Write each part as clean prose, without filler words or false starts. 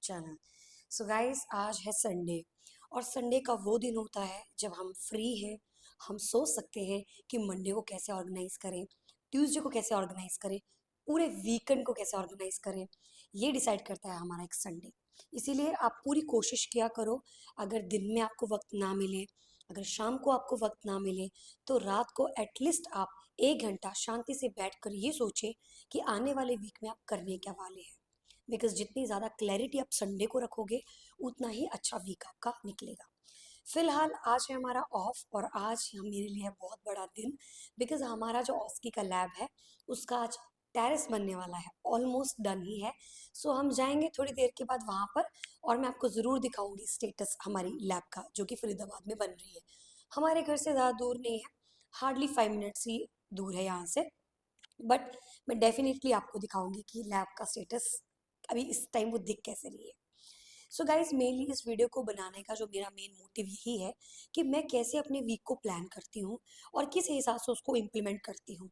Channel. So guys, आज है Sunday और संडे का वो दिन होता है जब हम फ्री हैं। हम सोच सकते हैं कि मंडे को कैसे ऑर्गेनाइज करें, ट्यूसडे को कैसे ऑर्गेनाइज करें, पूरे वीकेंड को कैसे ऑर्गेनाइज करें। ये डिसाइड करता है हमारा एक संडे। इसीलिए आप पूरी कोशिश किया करो। अगर दिन में आपको वक्त ना मिले, अगर शाम को आपको वक्त ना मिले, तो रात को एटलीस्ट आप 1 घंटा शांति से बैठकर ये सोचें कि आने वाले वीक में आप करने क्या वाले हैं। बिकॉज जितनी ज़्यादा क्लैरिटी आप संडे को रखोगे, उतना ही अच्छा वीक आपका निकलेगा। फिलहाल आज है हमारा ऑफ और आज हम मेरे लिए है बहुत बड़ा दिन। बिकॉज हमारा जो ऑस्की का लैब है, उसका आज टेरेस बनने वाला है, ऑलमोस्ट डन ही है। सो हम जाएंगे थोड़ी देर के बाद वहाँ पर और मैं आपको ज़रूर दिखाऊंगी स्टेटस हमारी लैब का, जो कि फरीदाबाद में बन रही है। हमारे घर से ज़्यादा दूर नहीं है, हार्डली 5 मिनट्स ही दूर है यहाँ से। बट मैं डेफिनेटली आपको दिखाऊंगी कि लैब का स्टेटस अभी इस टाइम वो दिख कैसे रही है। सो गाइज, मेनली इस वीडियो को बनाने का जो मेरा मेन मोटिव यही है कि मैं कैसे अपने वीक को प्लान करती हूँ और किस हिसाब से उसको इम्प्लीमेंट करती हूँ।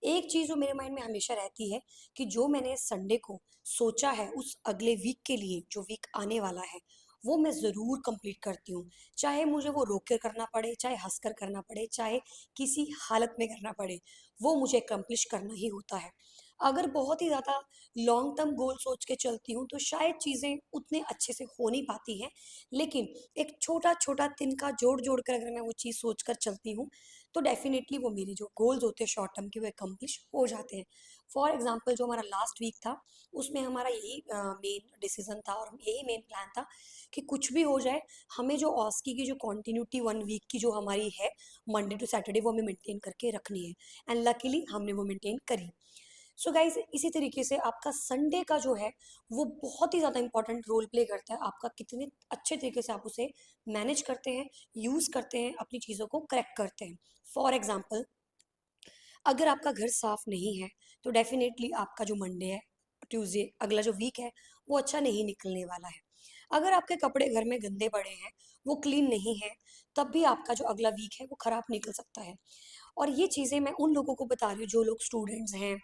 एक चीज़ जो मेरे माइंड में हमेशा रहती है कि जो मैंने संडे को सोचा है उस अगले वीक के लिए, जो वीक आने वाला है, वो मैं ज़रूर कंप्लीट करती हूँ। चाहे मुझे वो रोक कर करना पड़े, चाहे हंस कर करना पड़े, चाहे किसी हालत में करना पड़े, वो मुझे अकम्प्लिश करना ही होता है। अगर बहुत ही ज़्यादा लॉन्ग टर्म गोल सोच के चलती हूँ तो शायद चीज़ें उतने अच्छे से हो नहीं पाती हैं। लेकिन एक छोटा छोटा तिनका जोड़ जोड़ कर अगर मैं वो चीज़ सोच कर चलती हूँ, तो डेफिनेटली वो मेरे जो गोल्स होते हैं शॉर्ट टर्म के, वो अकम्प्लिश हो जाते हैं। फॉर एग्जाम्पल, जो हमारा लास्ट वीक था, उसमें हमारा यही मेन डिसीजन था और यही मेन प्लान था कि कुछ भी हो जाए, हमें जो ऑस्की की जो कॉन्टिन्यूटी 1 वीक की जो हमारी है, मंडे टू सैटरडे, वो हमें मेंटेन करके रखनी है। एंड लकीली हमने वो मेंटेन करी। सो गाइज, इसी तरीके से आपका संडे का जो है, वो बहुत ही ज़्यादा इंपॉर्टेंट रोल प्ले करता है। आपका कितने अच्छे तरीके से आप उसे मैनेज करते हैं, यूज़ करते हैं, अपनी चीज़ों को करेक्ट करते हैं। फॉर एग्जाम्पल, अगर आपका घर साफ नहीं है, तो डेफिनेटली आपका जो मंडे है, ट्यूसडे, अगला जो वीक है, वो अच्छा नहीं निकलने वाला है। अगर आपके कपड़े घर में गंदे पड़े हैं, वो क्लीन नहीं है, तब भी आपका जो अगला वीक है वो ख़राब निकल सकता है। और ये चीज़ें मैं उन लोगों को बता रही हूँ जो लोग स्टूडेंट्स हैं,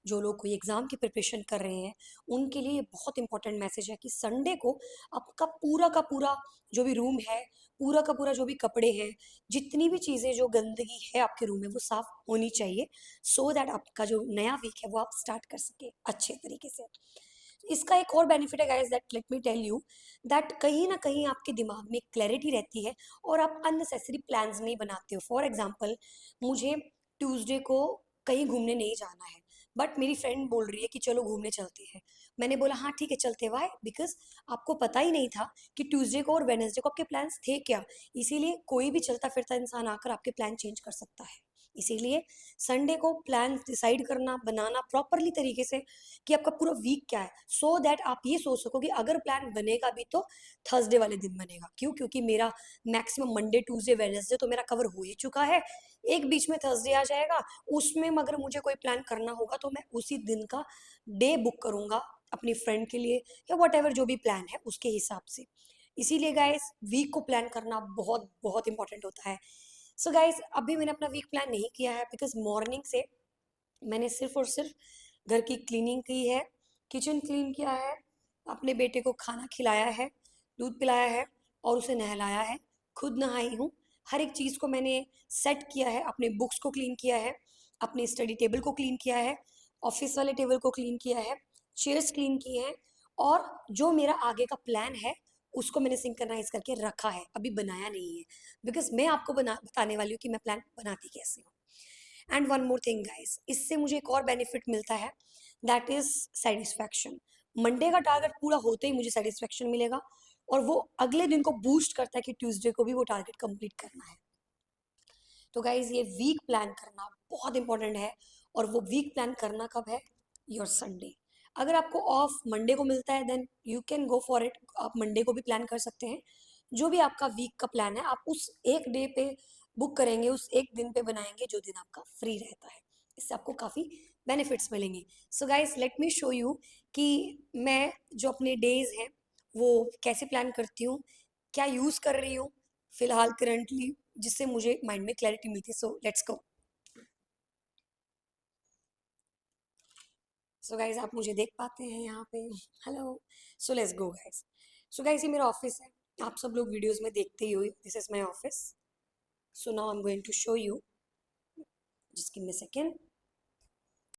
जो लोग कोई एग्ज़ाम की प्रिपरेशन कर रहे हैं। उनके लिए ये बहुत इंपॉर्टेंट मैसेज है कि संडे को आपका पूरा का पूरा जो भी रूम है, पूरा का पूरा जो भी कपड़े हैं, जितनी भी चीज़ें, जो गंदगी है आपके रूम में, वो साफ़ होनी चाहिए। सो दैट आपका जो नया वीक है वो आप स्टार्ट कर सके अच्छे तरीके से। इसका एक और बेनिफिट है guys, that let me tell you, that कहीं ना कहीं आपके दिमाग में क्लैरिटी रहती है और आप अननेसेसरी प्लान्स नहीं बनाते हो। फॉर एग्जांपल, मुझे ट्यूसडे को कहीं घूमने नहीं जाना है, बट मेरी फ्रेंड बोल रही है कि चलो घूमने चलते हैं। मैंने बोला हाँ ठीक है चलते। वाई? बिकॉज आपको पता ही नहीं था कि ट्यूसडे को और वेडनेसडे को आपके प्लान्स थे क्या। इसीलिए कोई भी चलता फिरता इंसान आकर आपके प्लान चेंज कर सकता है। इसीलिए संडे को प्लान डिसाइड करना, बनाना प्रॉपरली तरीके से कि आपका पूरा वीक क्या है, सो दैट आप ये सोच सको कि अगर प्लान बनेगा भी तो थर्सडे वाले दिन बनेगा। क्यों? क्योंकि मेरा मैक्सिमम मंडे ट्यूसडे वेडनेसडे तो मेरा कवर हो ही चुका है। एक बीच में थर्सडे आ जाएगा, उसमें अगर मुझे कोई प्लान करना होगा तो मैं उसी दिन का डे बुक करूंगा अपनी फ्रेंड के लिए, या वट जो भी प्लान है उसके हिसाब से। इसीलिए गाइस, वीक को प्लान करना बहुत बहुत इंपॉर्टेंट होता है। सो गाइस, अभी मैंने अपना वीक प्लान नहीं किया है बिकॉज मॉर्निंग से मैंने सिर्फ और सिर्फ घर की क्लीनिंग की है, किचन क्लीन किया है, अपने बेटे को खाना खिलाया है, दूध पिलाया है और उसे नहलाया है। खुद नहाई हूँ। हर एक चीज़ को मैंने सेट किया है, अपने बुक्स को क्लीन किया है, अपने स्टडी टेबल को क्लीन किया है, ऑफिस वाले टेबल को क्लीन किया है, चेयर्स क्लीन किए हैं। और जो मेरा आगे का प्लान है, उसको मैंने सिंक्रनाइज करके रखा है, अभी बनाया नहीं है। बिकॉज मैं आपको बताने वाली हूँ कि मैं प्लान बनाती कैसे हूँ। And one more thing guys, इससे मुझे एक और बेनिफिट मिलता है, दैट इज सेटिस्फैक्शन। मंडे का टारगेट पूरा होते ही मुझे सेटिस्फैक्शन मिलेगा और वो अगले दिन को बूस्ट करता है कि ट्यूसडे को भी वो टारगेट कंप्लीट करना है। तो गाइज, ये वीक प्लान करना बहुत इंपॉर्टेंट है। और वो वीक प्लान करना कब है? Your Sunday. अगर आपको ऑफ मंडे को मिलता है, then you can go for it, आप मंडे को भी प्लान कर सकते हैं। जो भी आपका वीक का प्लान है, आप उस एक डे पे बुक करेंगे, उस एक दिन पे बनाएंगे जो दिन आपका फ्री रहता है। इससे आपको काफ़ी बेनिफिट्स मिलेंगे। So guys, let me show you कि मैं जो अपने डेज हैं वो कैसे प्लान करती हूँ, क्या यूज़ कर रही हूँ फिलहाल करंटली, जिससे मुझे माइंड में क्लैरिटी मिलती है। So let's go. So guys आप मुझे देख पाते हैं यहाँ पे। Hello. So let's go guys. So guys ये मेरा ऑफिस है। आप सब लोग वीडियोस में देखते ही हो, this is my office. So now I am going to show you, just give me a second.